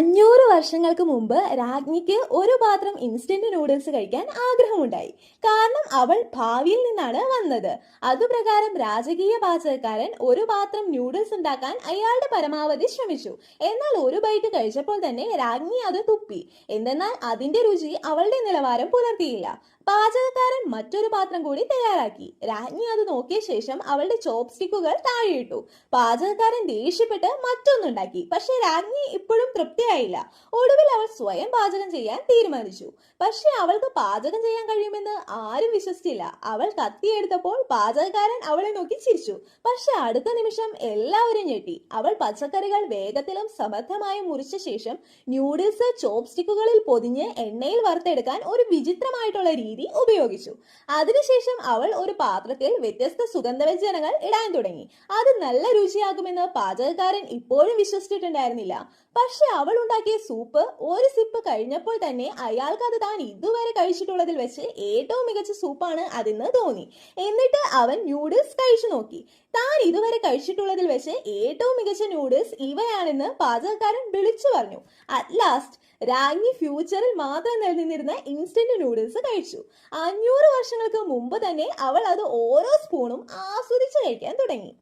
500 വർഷങ്ങൾക്ക് മുമ്പ് രാജ്ഞിക്ക് ഒരു പാത്രം ഇൻസ്റ്റന്റ് നൂഡിൽസ് കഴിക്കാൻ ആഗ്രഹമുണ്ടായി. കാരണം അവൾ ഭാവിയിൽ നിന്നാണ് വന്നത്. അതുപ്രകാരം രാജകീയ പാചകക്കാരൻ ഒരു പാത്രം നൂഡിൽസ് ഉണ്ടാക്കാൻ അയാളുടെ പരമാവധി ശ്രമിച്ചു. എന്നാൽ ഒരു ബൈറ്റ് കഴിച്ചപ്പോൾ തന്നെ രാജ്ഞി അത് തുപ്പി. എന്തെന്നാൽ അതിന്റെ രുചി അവളുടെ നിലവാരം പുലർത്തിയില്ല. പാചകക്കാരൻ മറ്റൊരു പാത്രം കൂടി തയ്യാറാക്കി. രാജ്ഞി അത് നോക്കിയ ശേഷം അവളുടെ ചോപ്സ്റ്റിക്കുകൾ താഴെയിട്ടു. പാചകക്കാരൻ ദേഷ്യപ്പെട്ട് മറ്റൊന്നുണ്ടാക്കി. പക്ഷെ രാജ്ഞി ഇപ്പോഴും തൃപ്തിയായില്ല. ഒടുവിൽ അവൾ സ്വയം പാചകം ചെയ്യാൻ തീരുമാനിച്ചു. പക്ഷെ അവൾക്ക് പാചകം ചെയ്യാൻ കഴിയുമെന്ന് ആരും വിശ്വസിച്ചില്ല. അവൾ കത്തിയെടുത്തപ്പോൾ പാചകക്കാരൻ അവളെ നോക്കി ചിരിച്ചു. പക്ഷെ അടുത്ത നിമിഷം എല്ലാവരും ഞെട്ടി. അവൾ പച്ചക്കറികൾ വേഗത്തിലും സമർത്ഥമായും മുറിച്ച ശേഷം ന്യൂഡിൽസ് ചോപ്സ്റ്റിക്കുകളിൽ പൊതിഞ്ഞ് എണ്ണയിൽ വറുത്തെടുക്കാൻ ഒരു വിചിത്രമായിട്ടുള്ള രീതി ഉപയോഗിച്ചു. അതിനുശേഷം അവൾ ഒരു പാത്രത്തിൽ വ്യത്യസ്ത സുഗന്ധവ്യഞ്ജനങ്ങൾ ഇടാൻ തുടങ്ങി. അത് നല്ല രുചിയാകുമെന്ന് പാചകക്കാരൻ ഇപ്പോഴും വിശ്വസിച്ചിട്ടുണ്ടായിരുന്നില്ല. പക്ഷെ അവൾ ഉണ്ടാക്കിയ സൂപ്പ് ഒരു സിപ്പ് കഴിഞ്ഞപ്പോൾ തന്നെ അയാൾക്ക് അത് താൻ ഇതുവരെ കഴിച്ചിട്ടുള്ളതിൽ വെച്ച് ഏറ്റവും മികച്ച സൂപ്പാണ് അതെന്ന് തോന്നി. എന്നിട്ട് അവൻ ന്യൂഡിൽസ് കഴിച്ചു നോക്കി. താൻ ഇതുവരെ കഴിച്ചിട്ടുള്ളതിൽ വെച്ച് ഏറ്റവും മികച്ച നൂഡിൽസ് ഇവയാണെന്ന് പാചകക്കാരൻ വിളിച്ചു പറഞ്ഞു. അറ്റ് ലാസ്റ്റ് രാജ്ഞി ഫ്യൂച്ചറിൽ മാത്രം നിലനിന്നിരുന്ന ഇൻസ്റ്റന്റ് നൂഡിൽസ് കഴിച്ചു. 500 വർഷങ്ങൾക്ക് മുമ്പ് തന്നെ അവൾ അത് ഓരോ സ്പൂണും ആസ്വദിച്ച് കഴിക്കാൻ തുടങ്ങി.